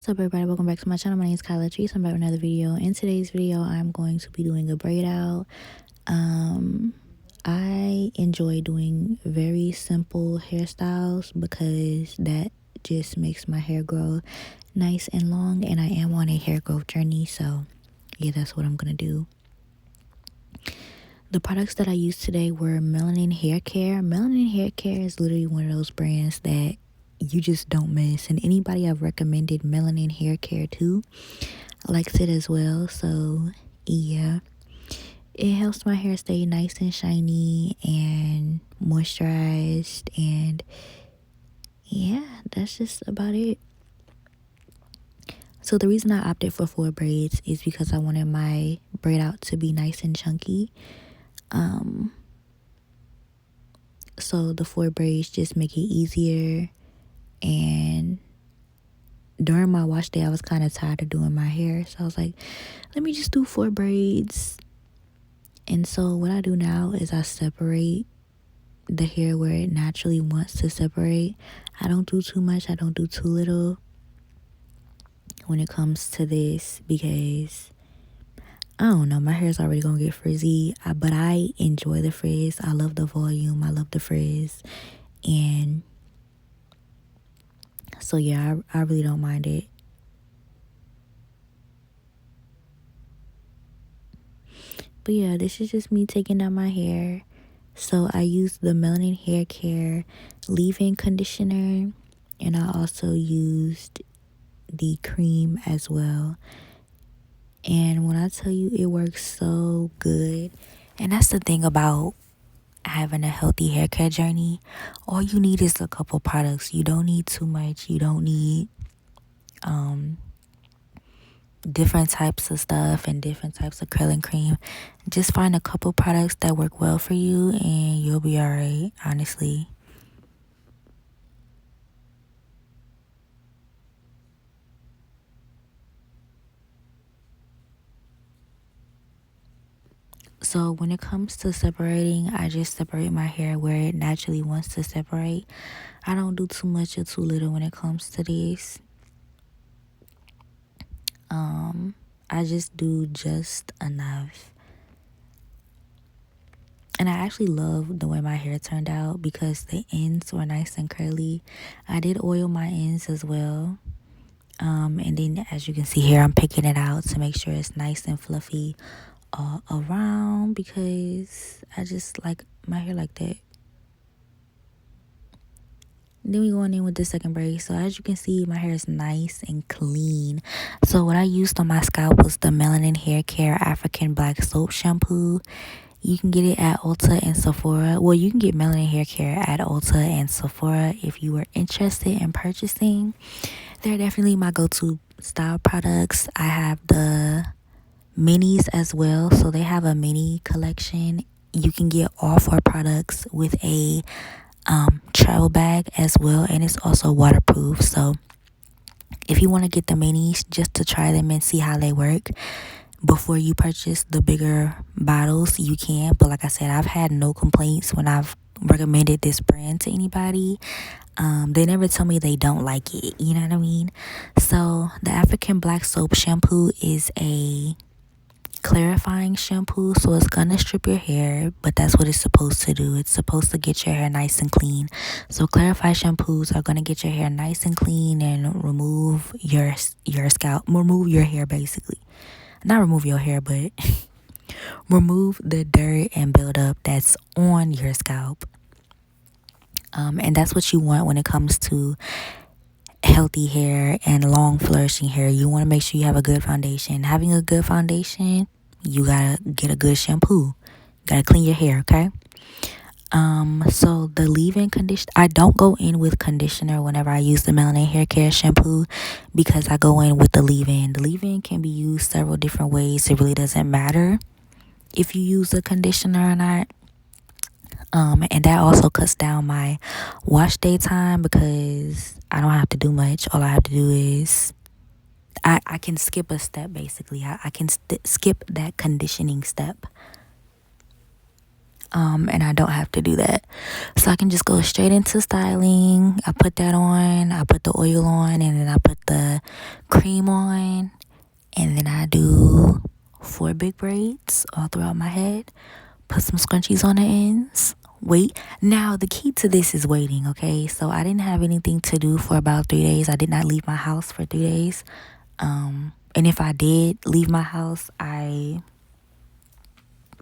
What's up, everybody? Welcome back to my channel. My name is Kyla Trees. I'm back with another video. In today's video, I'm going to be doing a braid out. I enjoy doing very simple hairstyles because that just makes my hair grow nice and long, and I am on a hair growth journey, so yeah, that's what I'm gonna do. The products that I used today were Melanin Hair Care. Melanin Hair Care is literally one of those brands that you just don't miss, and anybody I've recommended Melanin Hair Care to likes it as well. So yeah, it helps my hair stay nice and shiny and moisturized, and yeah, that's just about it. So the reason I opted for 4 braids is because I wanted my braid out to be nice and chunky. So the 4 braids just make it easier. And during my wash day, I was kind of tired of doing my hair, so I was like, let me just do 4 braids. And so what I do now is I separate the hair where it naturally wants to separate. I don't do too much, I don't do too little when it comes to this, because I don't know, my hair is already gonna get frizzy, but I enjoy the frizz. I love the volume, I love the frizz, and so yeah, I really don't mind it. But yeah, this is just me taking down my hair. So I used the Melanin Hair Care leave-in conditioner, and I also used the cream as well. And when I tell you, it works so good. And that's the thing about having a healthy hair care journey. All you need is a couple products. You don't need too much. You don't need different types of stuff and different types of curling cream. Just find a couple products that work well for you and you'll be alright, honestly. So when it comes to separating, I just separate my hair where it naturally wants to separate. I don't do too much or too little when it comes to this. I just do just enough. And I actually love the way my hair turned out because the ends were nice and curly. I did oil my ends as well. And then as you can see here, I'm picking it out to make sure it's nice and fluffy all around because I just like my hair like that. Then we going in with the second braid. So as you can see, my hair is nice and clean. So what I used on my scalp was the Melanin Hair Care African Black Soap Shampoo. You can get it at Ulta and Sephora. Well, you can get Melanin Hair Care at Ulta and Sephora if you were interested in purchasing. They're definitely my go-to style products. I have the minis as well. So they have a mini collection. You can get all 4 products with a travel bag as well, and it's also waterproof. So if you want to get the minis just to try them and see how they work before you purchase the bigger bottles, you can. But like I said, I've had no complaints when I've recommended this brand to anybody. They never tell me they don't like it, you know what I mean? So the African Black Soap Shampoo is a clarifying shampoo, so it's gonna strip your hair, but that's what it's supposed to do. It's supposed to get your hair nice and clean. So clarify shampoos are gonna get your hair nice and clean and remove your scalp, remove your hair basically. Not remove your hair, but remove the dirt and buildup that's on your scalp. And that's what you want when it comes to healthy hair and long flourishing hair. You want to make sure you have a good foundation. Having a good foundation, you gotta get a good shampoo. Gotta clean your hair, okay? So the leave-in conditioner, I don't go in with conditioner whenever I use the Melanin Hair Care shampoo because I go in with the leave-in. The leave-in can be used several different ways. It really doesn't matter if you use a conditioner or not. And that also cuts down my wash day time because I don't have to do much. All I have to do is I can skip a step basically. I can skip that conditioning step. And I don't have to do that. So I can just go straight into styling. I put that on, I put the oil on, and then I put the cream on, and then I do 4 big braids all throughout my head. Put some scrunchies on the ends. Wait. Now, the key to this is waiting, okay? So I didn't have anything to do for about 3 days. I did not leave my house for 3 days. And if I did leave my house, I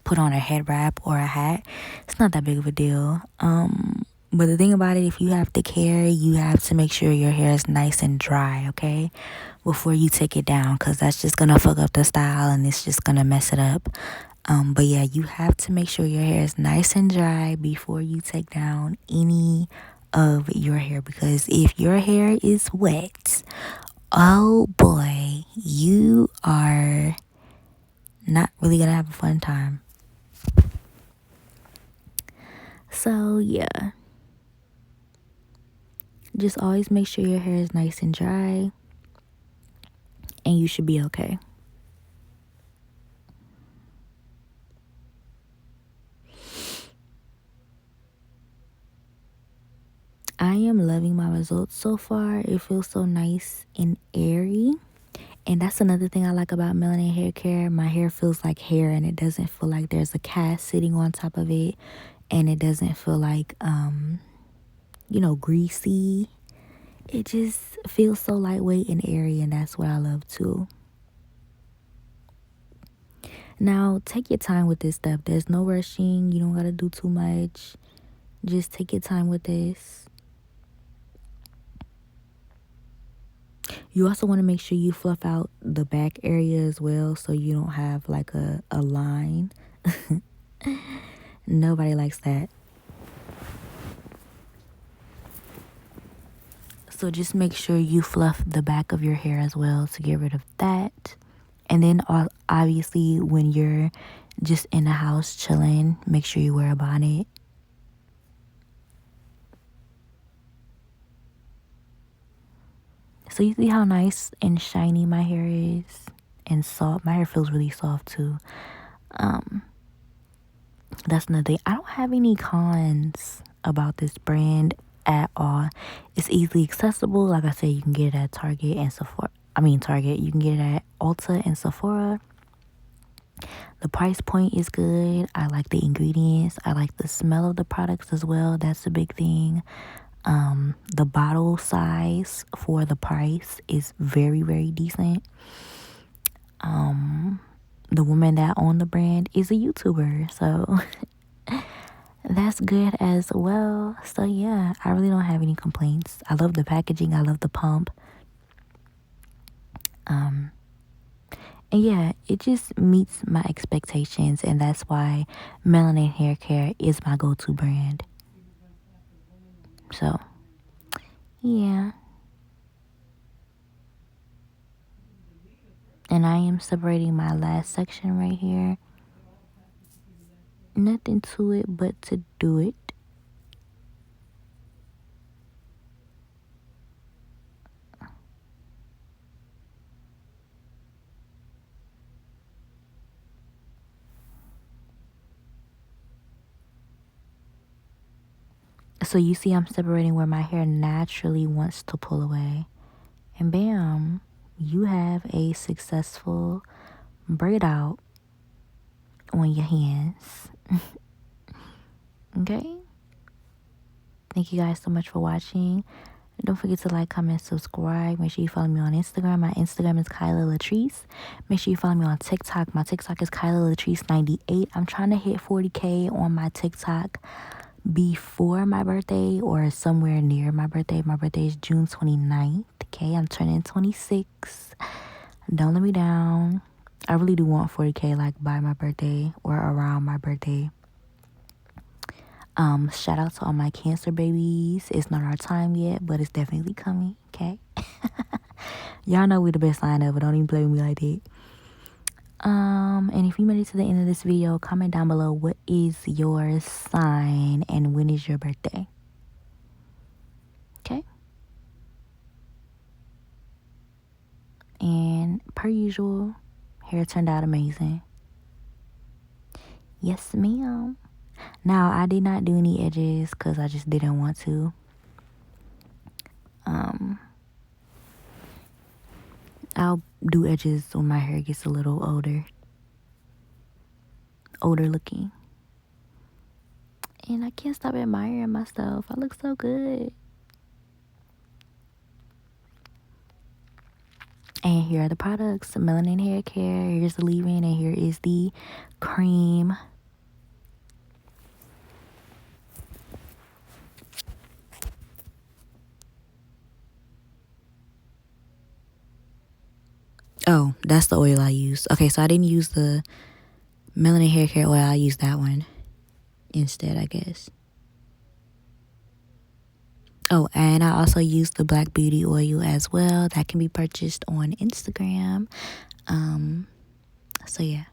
put on a head wrap or a hat. It's not that big of a deal. But the thing about it, if you have to care, you have to make sure your hair is nice and dry, okay? Before you take it down, because that's just going to fuck up the style and it's just going to mess it up. But yeah, you have to make sure your hair is nice and dry before you take down any of your hair, because if your hair is wet, oh boy, you are not really gonna have a fun time. So yeah, just always make sure your hair is nice and dry and you should be okay. I am loving my results so far. It feels so nice and airy. And that's another thing I like about melanin hair care. My hair feels like hair, and it doesn't feel like there's a cast sitting on top of it. And it doesn't feel like, greasy. It just feels so lightweight and airy, and that's what I love too. Now, take your time with this stuff. There's no rushing. You don't got to do too much. Just take your time with this. You also want to make sure you fluff out the back area as well, so you don't have like a line. Nobody likes that. So just make sure you fluff the back of your hair as well to get rid of that. And then obviously when you're just in the house chilling, make sure you wear a bonnet. So you see how nice and shiny my hair is, and soft. My hair feels really soft too. That's another thing. I don't have any cons about this brand at all. It's easily accessible. Like I said, you can get it at Target and Sephora. Target. You can get it at Ulta and Sephora. The price point is good. I like the ingredients. I like the smell of the products as well. That's a big thing. The bottle size for the price is very, very decent. The woman that owned the brand is a YouTuber, so that's good as well. So yeah, I really don't have any complaints. I love the packaging. I love the pump. And yeah, it just meets my expectations, and that's why Melanin Hair Care is my go-to brand. So yeah. And I am separating my last section right here. Nothing to it but to do it. So you see I'm separating where my hair naturally wants to pull away. And bam, you have a successful braid out on your hands. Okay? Thank you guys so much for watching. Don't forget to like, comment, subscribe. Make sure you follow me on Instagram. My Instagram is Kyla Latrice. Make sure you follow me on TikTok. My TikTok is Kyla Latrice 98. I'm trying to hit 40K on my TikTok before my birthday or somewhere near my birthday. My birthday is June 29th. Okay, I'm turning 26. Don't let me down. I really do want 40K like by my birthday or around my birthday. Shout out to all my Cancer babies. It's not our time yet, but it's definitely coming, okay? Y'all know we the best sign ever. Don't even play with me like that. And if you made it to the end of this video, comment down below what is your sign and when is your birthday. Okay? And per usual, hair turned out amazing. Yes, ma'am. Now, I did not do any edges because I just didn't want to. I'll do edges when my hair gets a little older looking. And I can't stop admiring myself. I look so good. And here are the products. Melanin hair care. Here's the leave-in, and here is the cream. Oh, that's the oil I use. Okay, so I didn't use the melanin hair care oil. I used that one instead, I guess. Oh, and I also use the Black Beauty oil as well. That can be purchased on Instagram. So yeah.